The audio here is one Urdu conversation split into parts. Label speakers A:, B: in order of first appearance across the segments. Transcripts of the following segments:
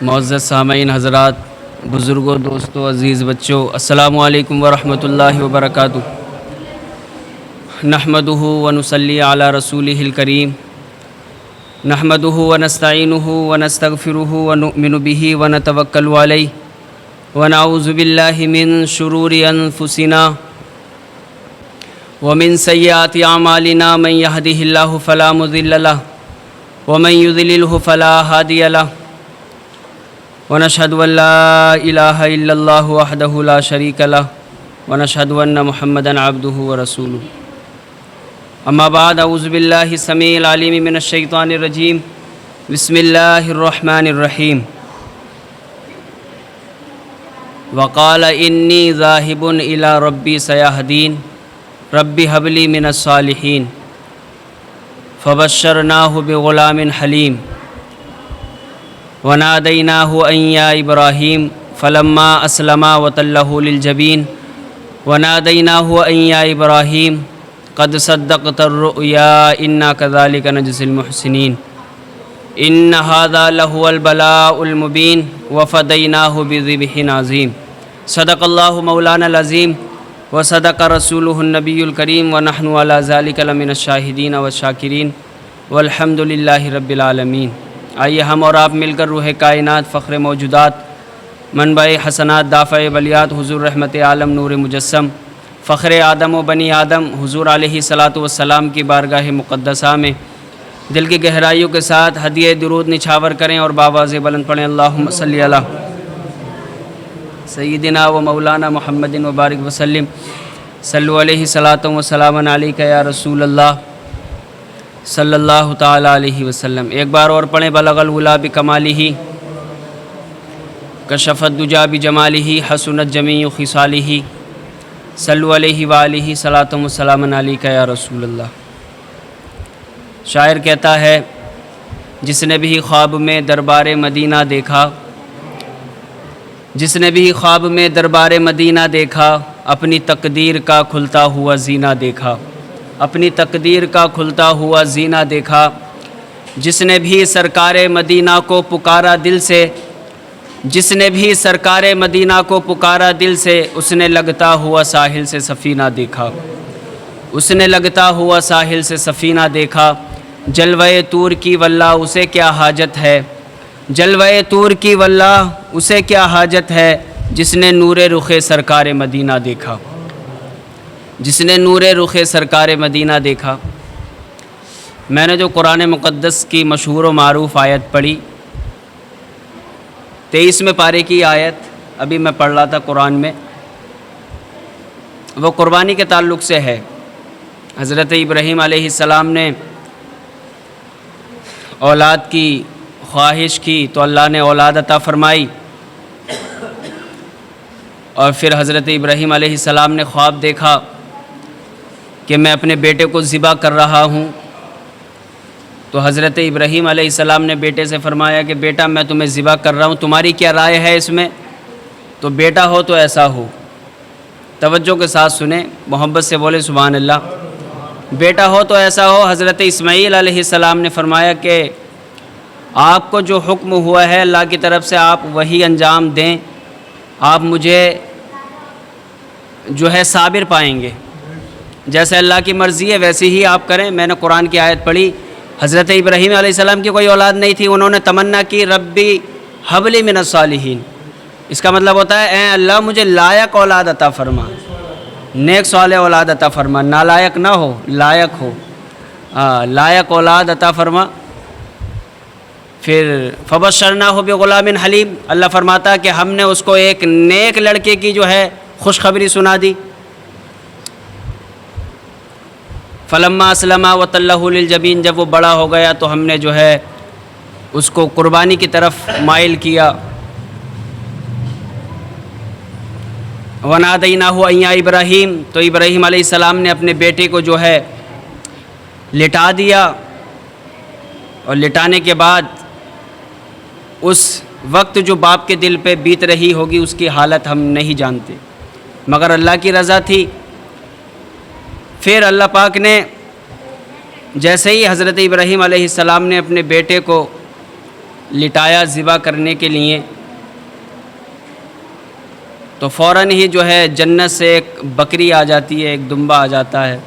A: معزز سامعین حضرات، بزرگوں، دوستوں، عزیز بچوں، السلام علیکم ورحمۃ اللہ وبرکاتہ۔ نحمدہ ونصلی علی رسولہ الکریم، نحمدہ ونستعینہ ونستغفرہ ونؤمن بہ ونتوکل علیہ ونعوذ باللہ من شرور انفسنا ومن سیئات اعمالنا، من یہدہ اللہ فلا مضل لہ ومن یضللہ فلا ہادی لہ، ونشهد ان لا الہ الا اللہ وحدہ لا شریک لہ، ونشهد ان محمدا عبدہ ورسولہ۔ اما بعد، اعوذ باللہ السمیع العلیم من الشیطان الرجیم، بسم اللہ الرحمن الرحیم۔ وقال انی ذاہب الی ربی سیہدین، رب ھب لی من الصالحین، فبشرناہ بغلام حلیم، ونادیناہ ان یا ابراہیم، فلما اسلما وتلہ للجبین، ونادیناہ ان یا ابراہیم قد صدقت الرؤیا انا کذالک نجزی المحسنین، ان ھذا لہو البلاء المبین، وفدیناہ بذبح عظیم۔ صدق اللہ مولانا العظیم وصدق رسولہ النبی الکریم، ونحن علی ذلک لمن الشاہدین والشاکرین، والحمد للہ رب العالمین۔ آئیے ہم اور آپ مل کر روح کائنات، فخر موجودات، منبع حسنات، دافع بلیات، حضور رحمت عالم، نور مجسم، فخر آدم و بنی آدم، حضور علیہ الصلاۃ والسلام کی بارگاہ مقدسہ میں دل کی گہرائیوں کے ساتھ ہدیہ درود نچھاور کریں اور باواز بلند پڑھیں، اللہم صلی علی سیدنا و مولانا محمد وبارک وسلم، صلو علیہ صلاۃ و سلام علیک یا رسول اللہ صلی اللہ تعالی علیہ وسلم۔ ایک بار اور پڑھیں، بلغ العلا بکمالہ، کشف الدجی بجمالہ، حسنت جمیع خصالہ، صلو علیہ وآلہ صلاۃ و سلام علیک یا رسول اللہ۔ شاعر کہتا ہے، جس نے بھی خواب میں دربار مدینہ دیکھا، جس نے بھی خواب میں دربار مدینہ دیکھا، اپنی تقدیر کا کھلتا ہوا زینہ دیکھا، اپنی تقدیر کا کھلتا ہوا زینہ دیکھا۔ جس نے بھی سرکار مدینہ کو پکارا دل سے، جس نے بھی سرکار مدینہ کو پکارا دل سے، اس نے لگتا ہوا ساحل سے سفینہ دیکھا، اس نے لگتا ہوا ساحل سے سفینہ دیکھا۔ جلوہ طور کی واللہ اسے کیا حاجت ہے، جلوہ طور کی واللہ اسے کیا حاجت ہے، جس نے نور رخ سرکار مدینہ دیکھا، جس نے نور رخ سرکار مدینہ دیکھا۔ میں نے جو قرآن مقدس کی مشہور و معروف آیت پڑھی، 23ویں پارے کی آیت ابھی میں پڑھ رہا تھا قرآن میں، وہ قربانی کے تعلق سے ہے۔ حضرت ابراہیم علیہ السلام نے اولاد کی خواہش کی تو اللہ نے اولاد عطا فرمائی، اور پھر حضرت ابراہیم علیہ السلام نے خواب دیکھا کہ میں اپنے بیٹے کو ذبح کر رہا ہوں، تو حضرت ابراہیم علیہ السلام نے بیٹے سے فرمایا کہ بیٹا میں تمہیں ذبح کر رہا ہوں، تمہاری کیا رائے ہے اس میں؟ تو بیٹا ہو تو ایسا ہو، توجہ کے ساتھ سنیں، محبت سے بولے سبحان اللہ۔ بیٹا ہو تو ایسا ہو۔ حضرت اسماعیل علیہ السلام نے فرمایا کہ آپ کو جو حکم ہوا ہے اللہ کی طرف سے آپ وہی انجام دیں، آپ مجھے جو ہے صابر پائیں گے، جیسے اللہ کی مرضی ہے ویسے ہی آپ کریں۔ میں نے قرآن کی آیت پڑھی، حضرت ابراہیم علیہ السلام کی کوئی اولاد نہیں تھی، انہوں نے تمنا کی ربی ھب لی من الصالحین، اس کا مطلب ہوتا ہے اے اللہ مجھے لائق اولاد عطا فرما، نیک صالح اولاد عطا فرما، نالائق نہ ہو، لائق ہو، لائق اولاد عطا فرما۔ پھر فبشرناہ بغلام حلیم، اللہ فرماتا ہے کہ ہم نے اس کو ایک نیک لڑکے کی جو ہے خوشخبری سنا دی۔ فلما اسلما وتلہ للجبین، جب وہ بڑا ہو گیا تو ہم نے جو ہے اس کو قربانی کی طرف مائل کیا۔ ونادیناہ ان یا ابراہیم، تو ابراہیم علیہ السلام نے اپنے بیٹے کو جو ہے لٹا دیا، اور لٹانے کے بعد اس وقت جو باپ کے دل پہ بیت رہی ہوگی اس کی حالت ہم نہیں جانتے، مگر اللہ کی رضا تھی۔ پھر اللہ پاک نے جیسے ہی حضرت ابراہیم علیہ السلام نے اپنے بیٹے کو لٹایا ذبح کرنے کے لیے، تو فوراً ہی جو ہے جنت سے ایک بکری آ جاتی ہے، ایک دمبا آ جاتا ہے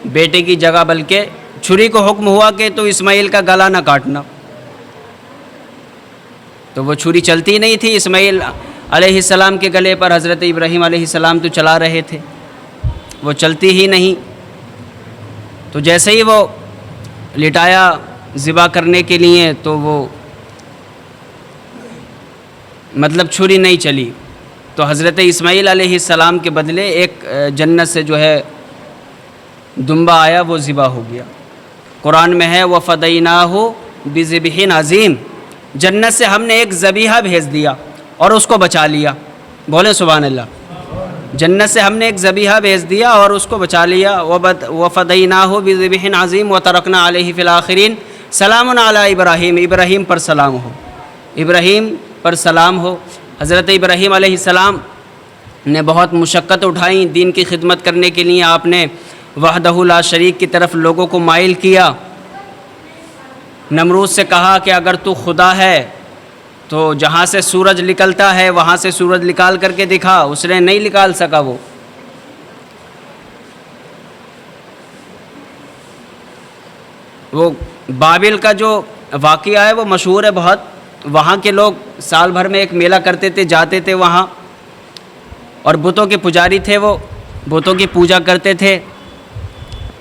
A: بیٹے کی جگہ، بلکہ چھری کو حکم ہوا کہ تو اسماعیل کا گلا نہ کاٹنا، تو وہ چھری چلتی نہیں تھی اسماعیل علیہ السلام کے گلے پر، حضرت ابراہیم علیہ السلام تو چلا رہے تھے، وہ چلتی ہی نہیں، تو جیسے ہی وہ لٹایا ذبح کرنے کے لیے تو وہ مطلب چھری نہیں چلی، تو حضرت اسماعیل علیہ السلام کے بدلے ایک جنت سے جو ہے دمبا آیا، وہ ذبح ہو گیا۔ قرآن میں ہے وَفَدَيْنَاهُ بِذِبْحٍ عَظِيمٍ، جنت سے ہم نے ایک ذبیحہ بھیج دیا اور اس کو بچا لیا، بولیں سبحان اللہ، جنت سے ہم نے ایک ذبیحہ بھیج دیا اور اس کو بچا لیا۔ وَفَدَيْنَاهُ بِذِبْحٍ عَظِيمٍ وَتَرَكْنَا عَلَيْهِ فِي الْآخِرِينَ، سلام علی ابراہیم، ابراہیم پر سلام ہو، ابراہیم پر سلام ہو۔ حضرت ابراہیم علیہ السلام نے بہت مشقت اٹھائیں دین کی خدمت کرنے کے لیے، آپ نے وحدہ لا شریک کی طرف لوگوں کو مائل کیا۔ نمرود سے کہا کہ اگر تو خدا ہے تو جہاں سے سورج نکلتا ہے وہاں سے سورج نکال کر کے دکھا، اس نے نہیں نکال سکا، وہ بابل کا جو واقعہ ہے وہ مشہور ہے بہت، وہاں کے لوگ سال بھر میں ایک میلہ کرتے تھے، جاتے تھے وہاں، اور بتوں کے پجاری تھے، وہ بتوں کی پوجا کرتے تھے۔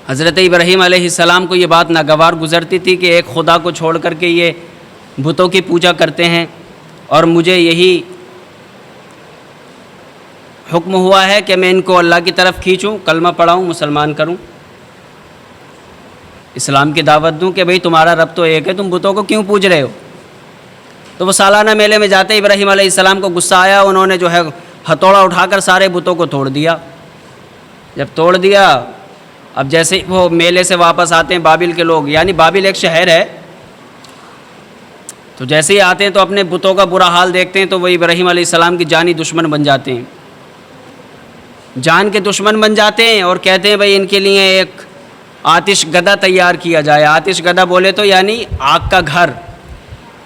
A: حضرت ابراہیم علیہ السلام کو یہ بات ناگوار گزرتی تھی کہ ایک خدا کو چھوڑ کر کے یہ بتوں کی پوجا کرتے ہیں، اور مجھے یہی حکم ہوا ہے کہ میں ان کو اللہ کی طرف کھینچوں، کلمہ پڑھاؤں، مسلمان کروں، اسلام کی دعوت دوں کہ بھئی تمہارا رب تو ایک ہے، تم بتوں کو کیوں پوج رہے ہو؟ تو وہ سالانہ میلے میں جاتے، ابراہیم علیہ السلام کو غصہ آیا، انہوں نے جو ہے ہتھوڑا اٹھا کر سارے بتوں کو توڑ دیا۔ جب توڑ دیا، اب جیسے ہی وہ میلے سے واپس آتے ہیں بابل کے لوگ، یعنی بابل ایک شہر ہے، تو جیسے ہی آتے ہیں تو اپنے بتوں کا برا حال دیکھتے ہیں، تو وہ ابراہیم علیہ السلام کی جانی دشمن بن جاتے ہیں، جان کے دشمن بن جاتے ہیں، اور کہتے ہیں بھئی ان کے لیے ایک آتش گدا تیار کیا جائے۔ آتش گدا بولے تو یعنی آگ کا گھر،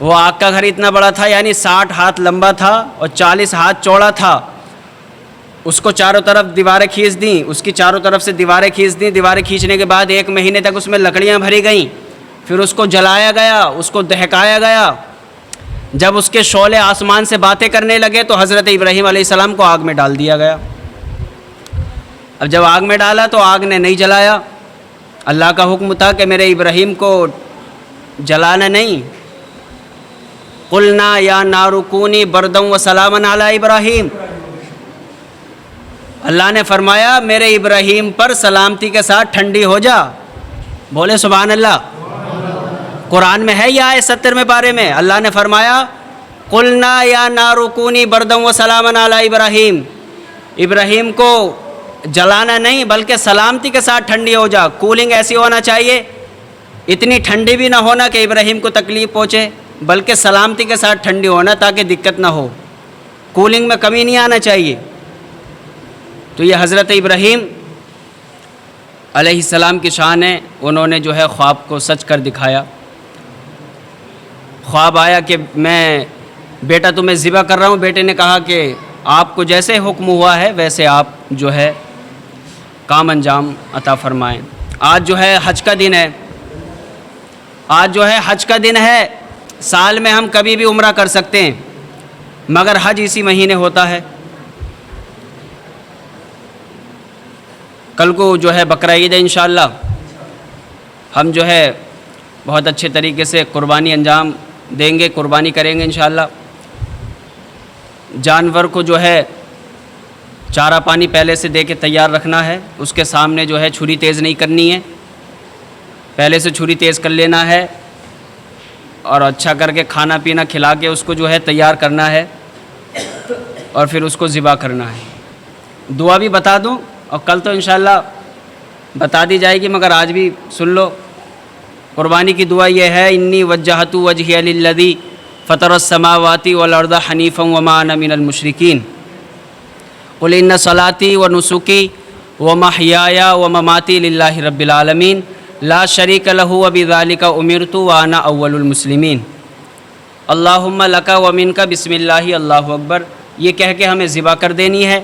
A: وہ آگ کا گھر اتنا بڑا تھا، یعنی 60 ہاتھ لمبا تھا اور 40 ہاتھ چوڑا تھا، اس کو چاروں طرف دیواریں کھینچ دیں، اس کی چاروں طرف سے دیواریں کھینچ دیں، دیواریں کھینچنے کے بعد 1 مہینے تک اس میں لکڑیاں بھری گئیں، پھر اس کو جلایا گیا، اس کو دہکایا گیا، جب اس کے شعلے آسمان سے باتیں کرنے لگے تو حضرت ابراہیم علیہ السلام کو آگ میں ڈال دیا گیا۔ اب جب آگ میں ڈالا تو آگ نے نہیں جلایا، اللہ کا حکم تھا کہ میرے ابراہیم کو جلانا نہیں، قلنا یا نار کونی بردا وسلاما علی ابراہیم، اللہ نے فرمایا میرے ابراہیم پر سلامتی کے ساتھ ٹھنڈی ہو جا، بولے سبحان اللہ۔ قرآن میں ہے یہ آیت 70ویں پارے میں، اللہ نے فرمایا قلنا یا نار کونی بردا وسلاما علی ابراہیم، ابراہیم کو جلانا نہیں بلکہ سلامتی کے ساتھ ٹھنڈی ہو جا، کولنگ ایسی ہونا چاہیے، اتنی ٹھنڈی بھی نہ ہونا کہ ابراہیم کو تکلیف پہنچے، بلکہ سلامتی کے ساتھ ٹھنڈی ہونا تاکہ دقت نہ ہو، کولنگ میں کمی نہیں آنا چاہیے۔ تو یہ حضرت ابراہیم علیہ السلام کی شان ہے، انہوں نے جو ہے خواب کو سچ کر دکھایا۔ خواب آیا کہ میں بیٹا تمہیں ذبح کر رہا ہوں، بیٹے نے کہا کہ آپ کو جیسے حکم ہوا ہے ویسے آپ جو ہے کام انجام عطا فرمائیں۔ آج جو ہے حج کا دن ہے، آج جو ہے حج کا دن ہے، سال میں ہم کبھی بھی عمرہ کر سکتے ہیں، مگر حج اسی مہینے ہوتا ہے۔ کل کو جو ہے بقرہ عید ہے انشاءاللہ، ہم جو ہے بہت اچھے طریقے سے قربانی انجام دیں گے، قربانی کریں گے انشاءاللہ۔ جانور کو جو ہے چارہ پانی پہلے سے دے کے تیار رکھنا ہے، اس کے سامنے جو ہے چھری تیز نہیں کرنی ہے، پہلے سے چھری تیز کر لینا ہے، اور اچھا کر کے کھانا پینا کھلا کے اس کو جو ہے تیار کرنا ہے، اور پھر اس کو ذبح کرنا ہے۔ دعا بھی بتا دوں، اور کل تو انشاءاللہ بتا دی جائے گی مگر آج بھی سن لو۔ قربانی کی دعا یہ ہے انی وجہت وجہی للذی فطر السماوات والارض حنیفا وما انا من المشرکین قل ان صلاتی ونسکی ومحیای ومماتی للہ رب العالمین لا شریک لہ وبذالک امرت وانا اول المسلمین، اللہم لک ومنک بسم اللہ اللہ اکبر، یہ کہہ کے ہمیں ذبح کر دینی ہے،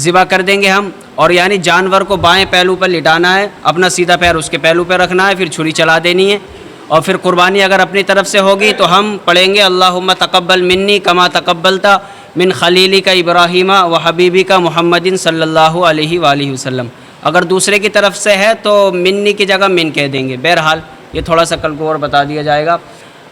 A: ذبح کر دیں گے ہم، اور یعنی جانور کو بائیں پہلو پر لٹانا ہے، اپنا سیدھا پیر اس کے پہلو پہ رکھنا ہے، پھر چھری چلا دینی ہے، اور پھر قربانی اگر اپنی طرف سے ہوگی تو ہم پڑھیں گے اللہم تقبل منی کما تقبلت من خلیلک ابراہیم و حبیبک محمد صلی اللہ علیہ وآلہ وسلم۔ اگر دوسرے کی طرف سے ہے تو منی کی جگہ من کہہ دیں گے۔ بہرحال یہ تھوڑا سا کل کو اور بتا دیا جائے گا۔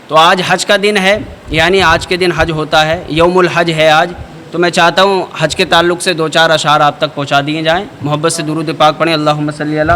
A: تو آج حج کا دن ہے، یعنی آج کے دن حج ہوتا ہے، یوم الحج ہے آج، تو میں چاہتا ہوں حج کے تعلق سے 2-4 اشعار آپ تک پہنچا دیے جائیں۔ محبت سے درود پاک پڑھیں، اللہم صلی علی